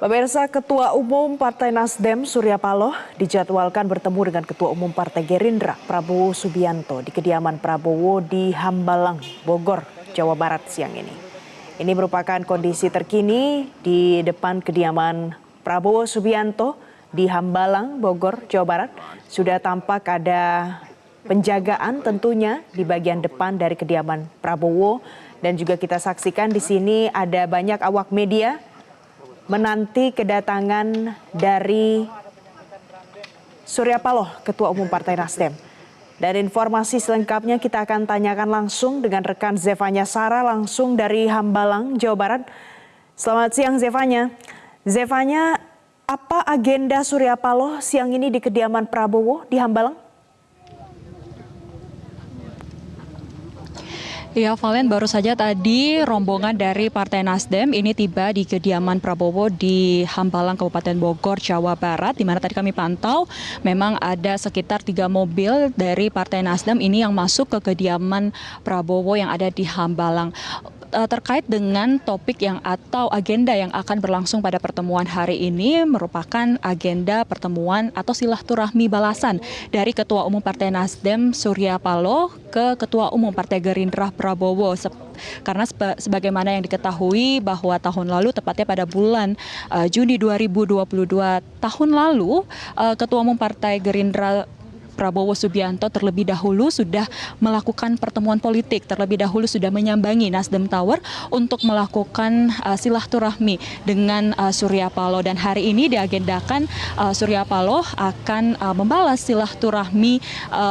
Pemirsa, Ketua Umum Partai Nasdem Surya Paloh dijadwalkan bertemu dengan Ketua Umum Partai Gerindra Prabowo Subianto di kediaman Prabowo di Hambalang, Bogor, Jawa Barat siang ini. Ini merupakan kondisi terkini di depan kediaman Prabowo Subianto di Hambalang, Bogor, Jawa Barat. Sudah tampak ada penjagaan tentunya di bagian depan dari kediaman Prabowo, dan juga kita saksikan di sini ada banyak awak media menanti kedatangan dari Surya Paloh, Ketua Umum Partai Nasdem. Dan informasi selengkapnya kita akan tanyakan langsung dengan rekan Zevanya Sarah langsung dari Hambalang, Jawa Barat. Selamat siang Zevanya. Zevanya, apa agenda Surya Paloh siang ini di kediaman Prabowo di Hambalang? Ya, Valen, baru saja tadi rombongan dari Partai Nasdem ini tiba di kediaman Prabowo di Hambalang, Kabupaten Bogor, Jawa Barat, di mana tadi kami pantau memang ada sekitar 3 mobil dari Partai Nasdem ini yang masuk ke kediaman Prabowo yang ada di Hambalang. Terkait dengan topik yang atau agenda yang akan berlangsung pada pertemuan hari ini merupakan agenda pertemuan atau silaturahmi balasan dari Ketua Umum Partai Nasdem Surya Paloh ke Ketua Umum Partai Gerindra Prabowo. Karena sebagaimana yang diketahui bahwa tahun lalu tepatnya pada bulan Juni 2022 tahun lalu Ketua Umum Partai Gerindra Prabowo Subianto terlebih dahulu sudah melakukan pertemuan politik, terlebih dahulu sudah menyambangi Nasdem Tower untuk melakukan silaturahmi dengan Surya Paloh, dan hari ini diagendakan Surya Paloh akan membalas silaturahmi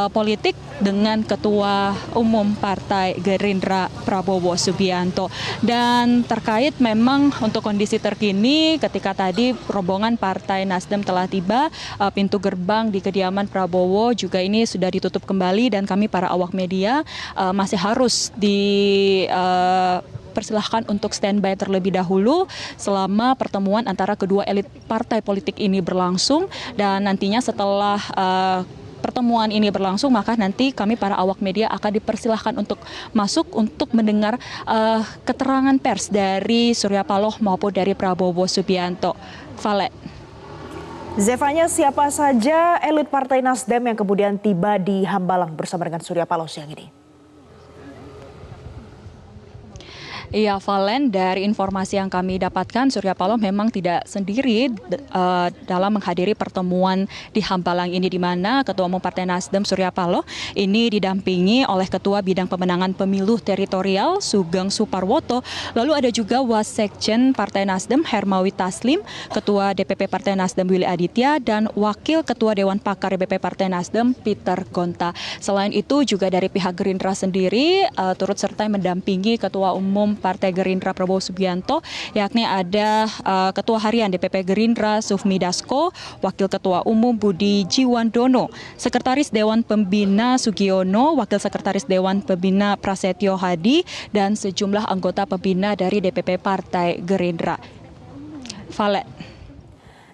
politik dengan Ketua Umum Partai Gerindra Prabowo Subianto. Dan terkait memang untuk kondisi terkini ketika tadi rombongan Partai Nasdem telah tiba, pintu gerbang di kediaman Prabowo juga ini sudah ditutup kembali, dan kami para awak media masih harus persilahkan untuk standby terlebih dahulu selama pertemuan antara kedua elit partai politik ini berlangsung. Dan nantinya setelah pertemuan ini berlangsung, maka nanti kami para awak media akan dipersilahkan untuk masuk untuk mendengar keterangan pers dari Surya Paloh maupun dari Prabowo Subianto. Vale. Zevanya, siapa saja elit Partai Nasdem yang kemudian tiba di Hambalang bersama dengan Surya Paloh siang ini? Iya, Valen, dari informasi yang kami dapatkan, Surya Paloh memang tidak sendiri dalam menghadiri pertemuan di Hambalang ini, di mana Ketua Umum Partai Nasdem Surya Paloh ini didampingi oleh Ketua Bidang Pemenangan Pemilu Teritorial Sugeng Suparwoto, lalu ada juga Wasekjen Partai Nasdem Hermawi Taslim, Ketua DPP Partai Nasdem Willy Aditya, dan Wakil Ketua Dewan Pakar DPP Partai Nasdem Peter Gonta. Selain itu juga dari pihak Gerindra sendiri turut serta mendampingi Ketua Umum Partai Gerindra Prabowo Subianto, yakni ada Ketua Harian DPP Gerindra Sufmi Dasko, Wakil Ketua Umum Budi Jiwandono, Sekretaris Dewan Pembina Sugiono, Wakil Sekretaris Dewan Pembina Prasetyo Hadi, dan sejumlah anggota pembina dari DPP Partai Gerindra. Vale.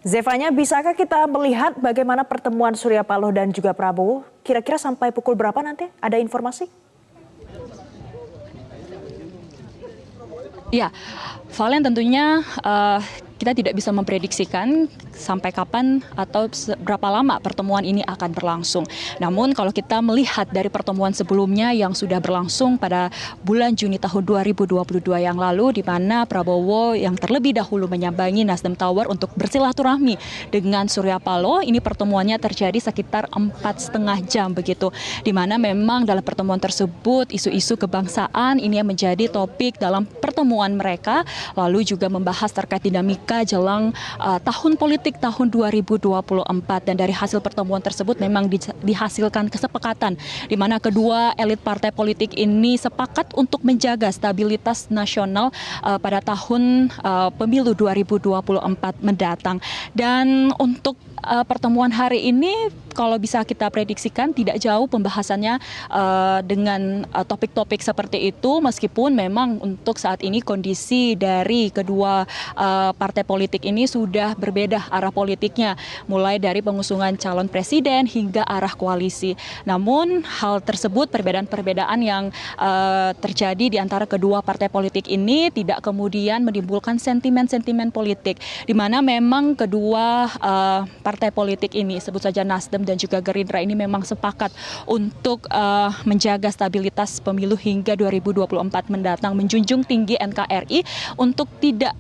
Zevanya, bisakah kita melihat bagaimana pertemuan Surya Paloh dan juga Prabowo? Kira-kira sampai pukul berapa nanti? Ada informasi? Ya, Valen, tentunya kita tidak bisa memprediksikan sampai kapan atau berapa lama pertemuan ini akan berlangsung. Namun kalau kita melihat dari pertemuan sebelumnya yang sudah berlangsung pada bulan Juni tahun 2022 yang lalu, di mana Prabowo yang terlebih dahulu menyambangi Nasdem Tower untuk bersilaturahmi dengan Surya Paloh, ini pertemuannya terjadi sekitar 4,5 jam begitu. Di mana memang dalam pertemuan tersebut isu-isu kebangsaan ini yang menjadi topik dalam pertemuan mereka, lalu juga membahas terkait dinamika jelang tahun politik tahun 2024, dan dari hasil pertemuan tersebut memang dihasilkan kesepakatan di mana kedua elit partai politik ini sepakat untuk menjaga stabilitas nasional pada tahun pemilu 2024 mendatang. Dan untuk pertemuan hari ini kalau bisa kita prediksikan tidak jauh pembahasannya dengan topik-topik seperti itu, meskipun memang untuk saat ini kondisi dari kedua partai politik ini sudah berbeda arah politiknya, mulai dari pengusungan calon presiden hingga arah koalisi. Namun hal tersebut, perbedaan-perbedaan yang terjadi di antara kedua partai politik ini tidak kemudian menimbulkan sentimen-sentimen politik, di mana memang kedua partai politik ini, sebut saja Nasdem dan juga Gerindra, ini memang sepakat untuk menjaga stabilitas pemilu hingga 2024 mendatang, menjunjung tinggi NKRI untuk tidak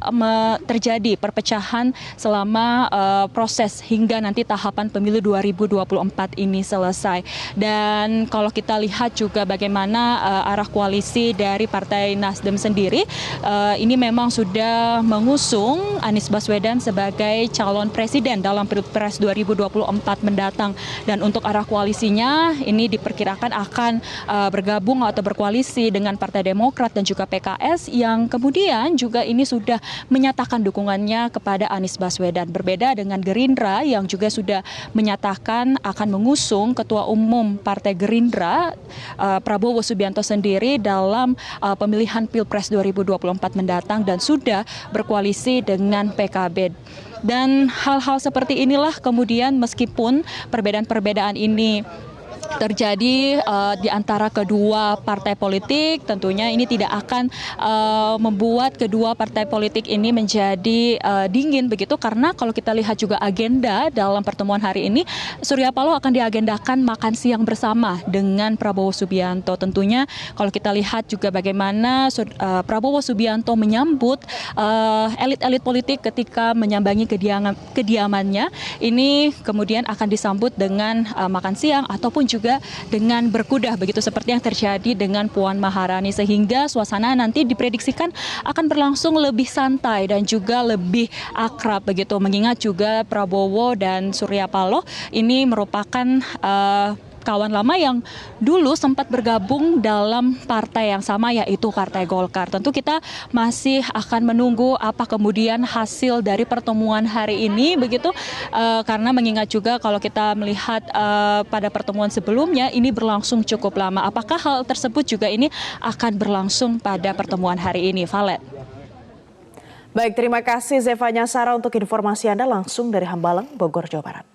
terjadi perpecahan selama proses hingga nanti tahapan pemilu 2024 ini selesai. Dan kalau kita lihat juga bagaimana arah koalisi dari Partai Nasdem sendiri, ini memang sudah mengusung Anies Baswedan sebagai calon presiden dalam Pilpres 2024 mendatang. Dan untuk arah koalisinya ini diperkirakan akan bergabung atau berkoalisi dengan Partai Demokrat dan juga PKS, yang kemudian juga ini sudah menyatakan dukungannya kepada Anies Baswedan. Berbeda dengan Gerindra yang juga sudah menyatakan akan mengusung Ketua Umum Partai Gerindra Prabowo Subianto sendiri dalam pemilihan Pilpres 2024 mendatang dan sudah berkoalisi dengan PKB. Dan hal-hal seperti inilah kemudian, meskipun perbedaan-perbedaan ini terjadi di antara kedua partai politik, tentunya ini tidak akan membuat kedua partai politik ini menjadi dingin begitu, karena kalau kita lihat juga agenda dalam pertemuan hari ini, Surya Paloh akan diagendakan makan siang bersama dengan Prabowo Subianto. Tentunya kalau kita lihat juga bagaimana Prabowo Subianto menyambut elit-elit politik ketika menyambangi kediamannya, ini kemudian akan disambut dengan makan siang ataupun juga dengan berkuda begitu, seperti yang terjadi dengan Puan Maharani, sehingga suasana nanti diprediksikan akan berlangsung lebih santai dan juga lebih akrab begitu, mengingat juga Prabowo dan Surya Paloh ini merupakan kawan lama yang dulu sempat bergabung dalam partai yang sama, yaitu Partai Golkar. Tentu kita masih akan menunggu apa kemudian hasil dari pertemuan hari ini begitu, karena mengingat juga kalau kita melihat pada pertemuan sebelumnya ini berlangsung cukup lama. Apakah hal tersebut juga ini akan berlangsung pada pertemuan hari ini, Valet? Baik, terima kasih Zevanya Sarah untuk informasi Anda langsung dari Hambalang, Bogor, Jawa Barat.